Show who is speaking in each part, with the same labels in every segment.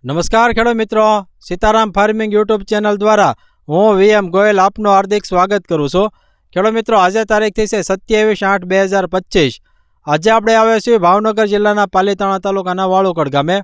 Speaker 1: નમસ્કાર ખેડૂત મિત્રો, સીતારામ ફાર્મિંગ યુટ્યુબ ચેનલ દ્વારા હું VM ગોયલ આપનું હાર્દિક સ્વાગત કરું છું। ખેડૂત મિત્રો, આજે તારીખ થઈ છે 27/8/2025। આજે આપણે આવ્યા છીએ ભાવનગર જિલ્લાના પાલીતાણા તાલુકાના વાળુકડ ગામે,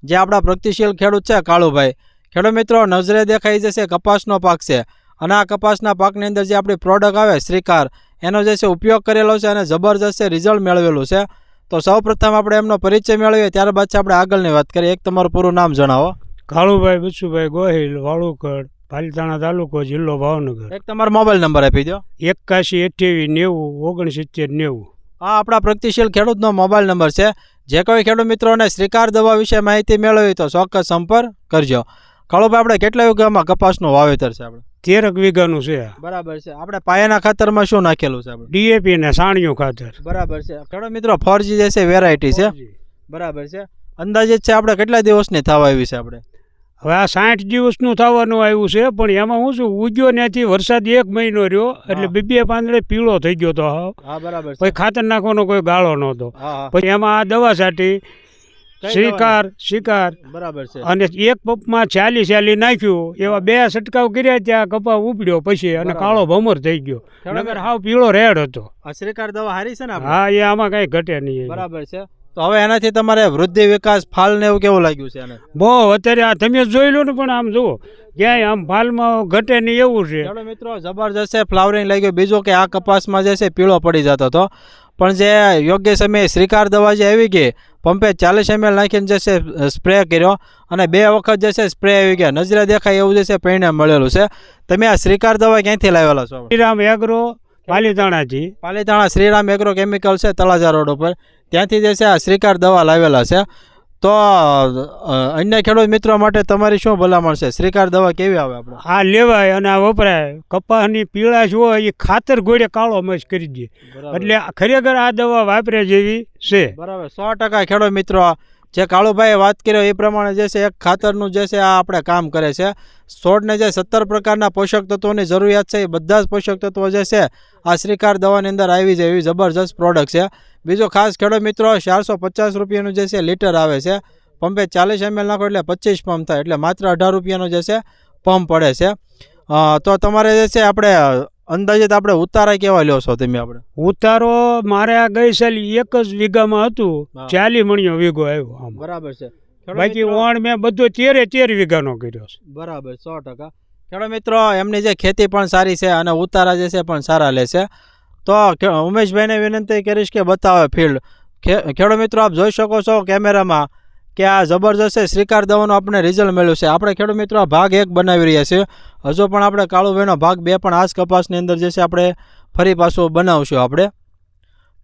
Speaker 1: જે આપણા પ્રગતિશીલ ખેડૂત છે કાળુભાઈ। ખેડૂત મિત્રો, નજરે દેખાઈ જશે કપાસનો પાક છે, અને આ કપાસના પાકની અંદર જે આપણી પ્રોડક્ટ આવે શ્રીકાર, એનો જે છે ઉપયોગ કરેલો છે અને જબરજસ્ત રિઝલ્ટ મેળવેલું છે। તો સૌપ્રથમ આપણે એમનો પરિચય મેળવીએ, ત્યારબાદ આપણે આગળની વાત કરીએ। એક તમારું પૂરું નામ જણાવો।
Speaker 2: કાળુભાઈ બચુભાઈ ગોહિલ, વાળુકડ, પાલીતાણા તાલુકો, જિલ્લો ભાવનગર।
Speaker 1: એક તમારો મોબાઈલ નંબર આપી દો।
Speaker 2: 812890
Speaker 1: આ આપણા પ્રગતિશીલ ખેડૂતનો મોબાઈલ નંબર છે। જે કોઈ ખેડૂત મિત્રોને શ્રીકાર દવા વિશે માહિતી મેળવી તો ચોક્કસ સંપર્ક કરજો। કાળુભાઈ, આપણે કેટલા વીઘામાં કપાસનું વાવેતર છે? આપણે
Speaker 2: 13 વીઘાનું છે।
Speaker 1: બરાબર છે। આપણે પાયાના ખાતરમાં શું નાખેલું છે? આપણે
Speaker 2: DAP ને સાણિયું ખાતર।
Speaker 1: બરાબર છે। ખેડૂત મિત્રો, 4G જે છે વેરાયટી છે, બરાબર છે। અંદાજિત છે આપણે કેટલા દિવસની થવા આવી છે? આપણે
Speaker 2: હવે આ 60 દિવસનું થવાનું આવ્યું છે, પણ એમાં હું છું ઉગ્યો ત્યાંથી વરસાદ 1 મહિનો રહ્યો, એટલે બે પાંદડે પીળો થઈ ગયો તો।
Speaker 1: હા, બરાબર છે।
Speaker 2: પછી ખાતર નાખવાનો કોઈ ગાળો નહોતો, પછી એમાં આ દવા છાંટી શ્રીકાર
Speaker 1: બરાબર છે,
Speaker 2: અને એક પંપમાં 40 નાખ્યું, એવા 2 છંટકાવ કર્યા, ત્યાં કપા ઉપડ્યો પછી, અને કાળો ભમર થઈ ગયો, નગર હાવ પીળો રેડ હતો।
Speaker 1: આ શ્રીકાર દવા હારી છે ને?
Speaker 2: હા, એ આમાં કઈ ઘટે નહીં।
Speaker 1: બરાબર છે। તો હવે એનાથી તમારે વૃદ્ધિ, વિકાસ, ફાલ ને એવું કેવું લાગ્યું છે? આને
Speaker 2: બહુ અત્યારે આ તમે જોઈ લો ને, પણ આમ જુઓ ક્યાંય આમ ફાલમાં ઘટે નહીં એવું છે।
Speaker 1: ચાલો મિત્રો, જબરજસ્ત ફ્લાવરિંગ લાગ્યું। બીજું કે આ કપાસમાં જે છે પીળો પડી જતો હતો, પણ જે યોગ્ય સમયે શ્રીકાર દવા જે આવી ગઈ, પંપે 40 ml નાખીને જે છે સ્પ્રે કર્યો, અને 2 વખત જે છે સ્પ્રે આવી ગયા, નજરે દેખાય એવું જે છે પરિણામ મળેલું છે। તમે આ શ્રીકાર દવા ક્યાંથી લાવેલા છો?
Speaker 2: શ્રીરામ એગ્રો પાલીતાણાથી।
Speaker 1: પાલીતાણા શ્રીરામ એગ્રો કેમિકલ છે, તળાજા રોડ ઉપર, ત્યાંથી જે છે આ શ્રીકાર દવા લાવેલા છે। તો અન્ય ખેડૂત મિત્રો માટે તમારી શું ભલામણ છે? શ્રીકાર દવા કેવી આવે? આપણે
Speaker 2: આ લેવાય અને આ વપરાય। કપાસની પીળાશ હોય એ ખાતર ગોળે કાળો મચ કરી દે, એટલે ખરેખર આ દવા વાપરે જેવી છે।
Speaker 1: બરાબર, 100% ખેડૂત મિત્રો, જે કાળુભાઈએ વાત કર્યો એ પ્રમાણે જે છે એક ખાતરનું જે છે આ આપણે કામ કરે છે। છોડને જે 17 પ્રકારના પોષક તત્વોની જરૂરિયાત છે, એ બધા જ પોષક તત્વો જે છે આ શ્રીકાર દવાની અંદર આવી જાય એવી જબરજસ્ત પ્રોડક્ટ છે। બીજો ખાસ ખેડૂત મિત્રો, 450 રૂપિયાનું જે છે લીટર આવે છે, પંપે 40 ml નાખો એટલે 25 પંપ થાય, એટલે માત્ર 18 રૂપિયાનો જે છે પંપ પડે છે। તો તમારે જે છે આપણે અંદાજિત આપણે ઉતારા કેવા લ્યો છો તમે? આપણે
Speaker 2: ઉતારો મારે આ ગઈ સાલ 1 જ વીઘામાં હતું, 40 મણિયો વીઘો આવ્યો।
Speaker 1: બરાબર છે।
Speaker 2: બાકી ઓણ મેં બધો 13 વીઘાનો કર્યો છે।
Speaker 1: બરાબર, 100%। ખેડૂત મિત્રો, એમની જે ખેતી પણ સારી છે અને ઉતારા જે છે પણ સારા લે છે। તો ઉમેશભાઈને વિનંતી કરીશ કે બતાવે ફિલ્ડ। ખેડૂત મિત્રો, આપ જોઈ શકો છો કેમેરામાં કે આ જબરજસ્ત શ્રીકાર દવાનું આપણે રિઝલ્ટ મળ્યું છે। આપણે ખેડૂત મિત્રો આ ભાગ 1 બનાવી રહ્યા છીએ, હજુ પણ આપણે કાળુભાઈનો ભાગ 2 પણ આ જ કપાસની અંદર જે છે આપણે ફરી પાછું બનાવશું આપણે।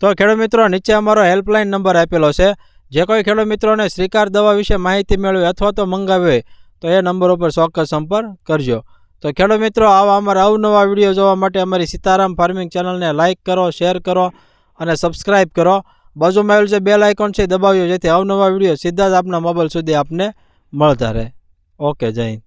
Speaker 1: તો ખેડૂત મિત્રો, નીચે અમારો હેલ્પલાઇન નંબર આપેલો છે। જે કોઈ ખેડૂત મિત્રોને શ્રીકાર દવા વિશે માહિતી મેળવી અથવા તો મંગાવી હોય તો એ નંબર ઉપર ચોક્કસ સંપર્ક કરજો। તો ખેડૂત મિત્રો, આવા અમારા અવનવા વિડીયો જોવા માટે અમારી સીતારામ ફાર્મિંગ ચેનલને લાઇક કરો, શેર કરો અને સબસ્ક્રાઈબ કરો। બાજુમાં આવેલું જે બેલ આઇકોન છે દબાવ્યો, જેથી અવનવા વિડીયો સીધા જ આપના મોબાઈલ સુધી આપને મળતા રહે। ઓકે, જય હિન્દ।